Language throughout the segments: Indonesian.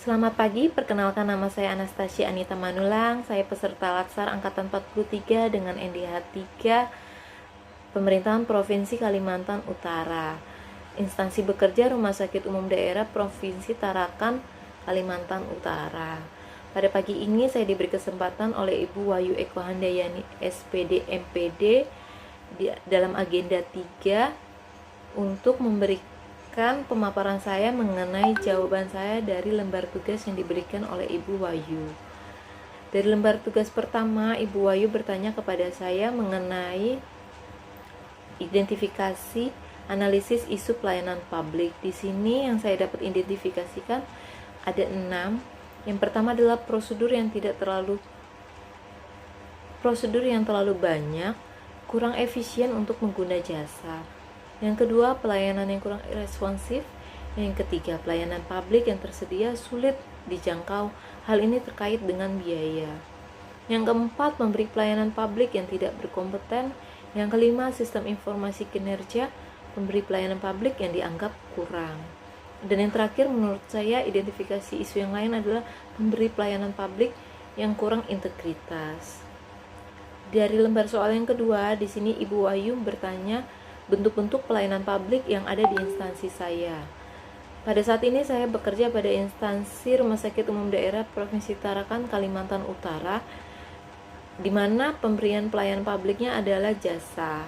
Selamat pagi, perkenalkan nama saya Anastasia Anita Manulang. Saya peserta Latsar Angkatan 43 dengan NDH 3 Pemerintahan Provinsi Kalimantan Utara. Instansi bekerja Rumah Sakit Umum Daerah Provinsi Tarakan, Kalimantan Utara. Pada pagi ini saya diberi kesempatan oleh Ibu Wahyu Eko Handayani SPD MPD dalam agenda 3 untuk memberikan pemaparan saya mengenai jawaban saya dari lembar tugas yang diberikan oleh Ibu Wahyu. Dari lembar tugas pertama, Ibu Wahyu bertanya kepada saya mengenai identifikasi analisis isu pelayanan publik. Di sini yang saya dapat identifikasikan ada 6. Yang pertama adalah prosedur yang terlalu banyak, kurang efisien untuk pengguna jasa. Yang kedua, pelayanan yang kurang responsif. Yang ketiga, pelayanan publik yang tersedia sulit dijangkau. Hal ini terkait dengan biaya. Yang keempat, memberi pelayanan publik yang tidak berkompeten. Yang kelima, sistem informasi kinerja pemberi pelayanan publik yang dianggap kurang. Dan yang terakhir, menurut saya identifikasi isu yang lain adalah pemberi pelayanan publik yang kurang integritas. Dari lembar soal yang kedua, di sini Ibu Wahyu bertanya bentuk-bentuk pelayanan publik yang ada di instansi saya. Pada saat ini saya bekerja pada instansi Rumah Sakit Umum Daerah Provinsi Tarakan, Kalimantan Utara, di mana pemberian pelayanan publiknya adalah jasa.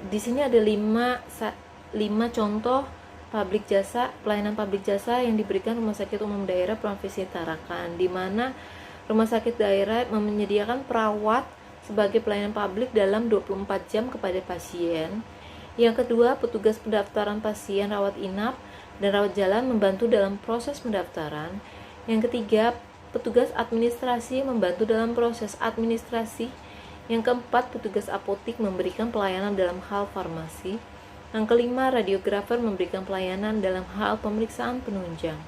Di sini ada 5 contoh pelayanan publik jasa yang diberikan Rumah Sakit Umum Daerah Provinsi Tarakan, di mana Rumah Sakit Daerah menyediakan perawat sebagai pelayanan publik dalam 24 jam kepada pasien. Yang kedua, petugas pendaftaran pasien rawat inap dan rawat jalan membantu dalam proses pendaftaran. Yang ketiga, petugas administrasi membantu dalam proses administrasi. Yang keempat, petugas apotik memberikan pelayanan dalam hal farmasi. Yang kelima, radiografer memberikan pelayanan dalam hal pemeriksaan penunjang.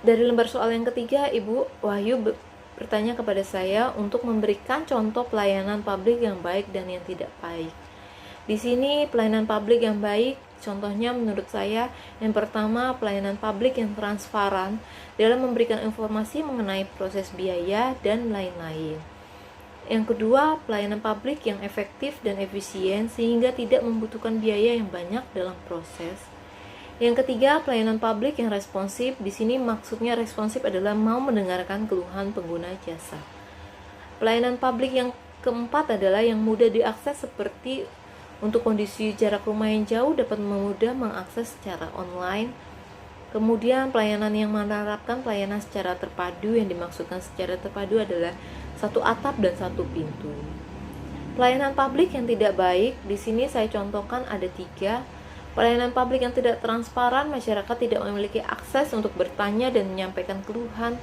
Dari lembar soal yang ketiga, Ibu Wahyu bertanya kepada saya untuk memberikan contoh pelayanan publik yang baik dan yang tidak baik. Di sini pelayanan publik yang baik, contohnya menurut saya, yang pertama pelayanan publik yang transparan dalam memberikan informasi mengenai proses biaya dan lain-lain. Yang kedua, pelayanan publik yang efektif dan efisien sehingga tidak membutuhkan biaya yang banyak dalam proses. Yang ketiga, pelayanan publik yang responsif. Di sini maksudnya responsif adalah mau mendengarkan keluhan pengguna jasa. Pelayanan publik yang keempat adalah yang mudah diakses, seperti untuk kondisi jarak rumah yang jauh dapat mudah mengakses secara online. Kemudian pelayanan yang menerapkan pelayanan secara terpadu. Yang dimaksudkan secara terpadu adalah satu atap dan satu pintu. Pelayanan publik yang tidak baik, di sini saya contohkan ada 3. Pelayanan publik yang tidak transparan, masyarakat tidak memiliki akses untuk bertanya dan menyampaikan keluhan.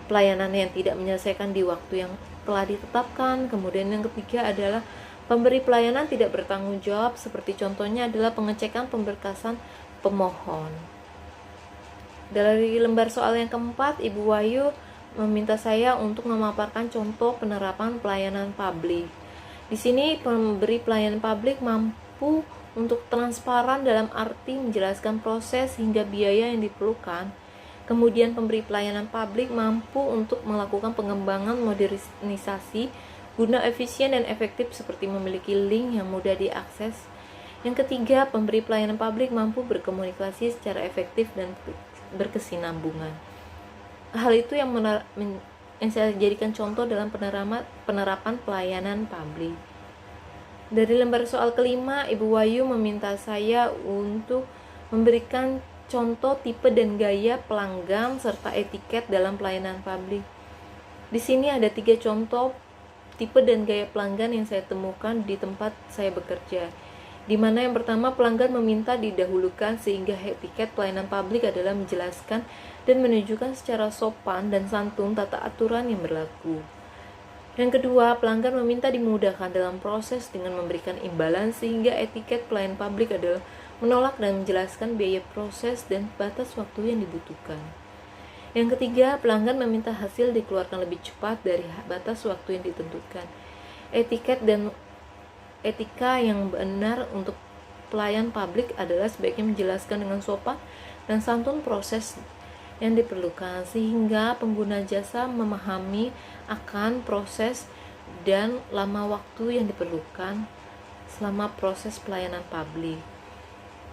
Pelayanan yang tidak menyelesaikan di waktu yang telah ditetapkan. Kemudian yang ketiga adalah pemberi pelayanan tidak bertanggung jawab, seperti contohnya adalah pengecekan pemberkasan pemohon. Dari lembar soal yang keempat, Ibu Wahyu meminta saya untuk memaparkan contoh penerapan pelayanan publik. Di sini pemberi pelayanan publik mampu untuk transparan dalam arti menjelaskan proses hingga biaya yang diperlukan. Kemudian pemberi pelayanan publik mampu untuk melakukan pengembangan modernisasi guna efisien dan efektif, seperti memiliki link yang mudah diakses. Yang ketiga, pemberi pelayanan publik mampu berkomunikasi secara efektif dan berkesinambungan. Hal itu yang saya jadikan contoh dalam penerapan pelayanan publik. Dari lembar soal kelima, Ibu Wahyu meminta saya untuk memberikan contoh tipe dan gaya pelanggan serta etiket dalam pelayanan publik. Di sini ada 3 contoh tipe dan gaya pelanggan yang saya temukan di tempat saya bekerja. Di mana yang pertama, pelanggan meminta didahulukan, sehingga etiket pelayanan publik adalah menjelaskan dan menunjukkan secara sopan dan santun tata aturan yang berlaku. Yang kedua, pelanggan meminta dimudahkan dalam proses dengan memberikan imbalan, sehingga etiket pelayanan publik adalah menolak dan menjelaskan biaya proses dan batas waktu yang dibutuhkan. Yang ketiga, pelanggan meminta hasil dikeluarkan lebih cepat dari batas waktu yang ditentukan. Etiket dan etika yang benar untuk pelayan publik adalah sebaiknya menjelaskan dengan sopan dan santun proses yang diperlukan, sehingga pengguna jasa memahami akan proses dan lama waktu yang diperlukan selama proses pelayanan publik.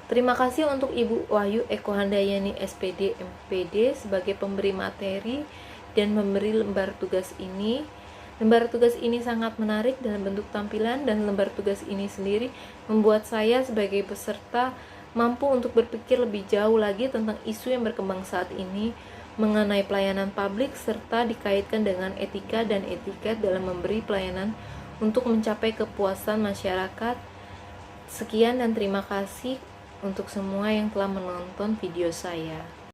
Terima kasih untuk Ibu Wahyu Eko Handayani SPD MPD sebagai pemberi materi dan memberi lembar tugas ini. Lembar tugas ini sangat menarik dalam bentuk tampilan, dan lembar tugas ini sendiri membuat saya sebagai peserta mampu untuk berpikir lebih jauh lagi tentang isu yang berkembang saat ini mengenai pelayanan publik, serta dikaitkan dengan etika dan etiket dalam memberi pelayanan untuk mencapai kepuasan masyarakat. Sekian dan terima kasih untuk semua yang telah menonton video saya.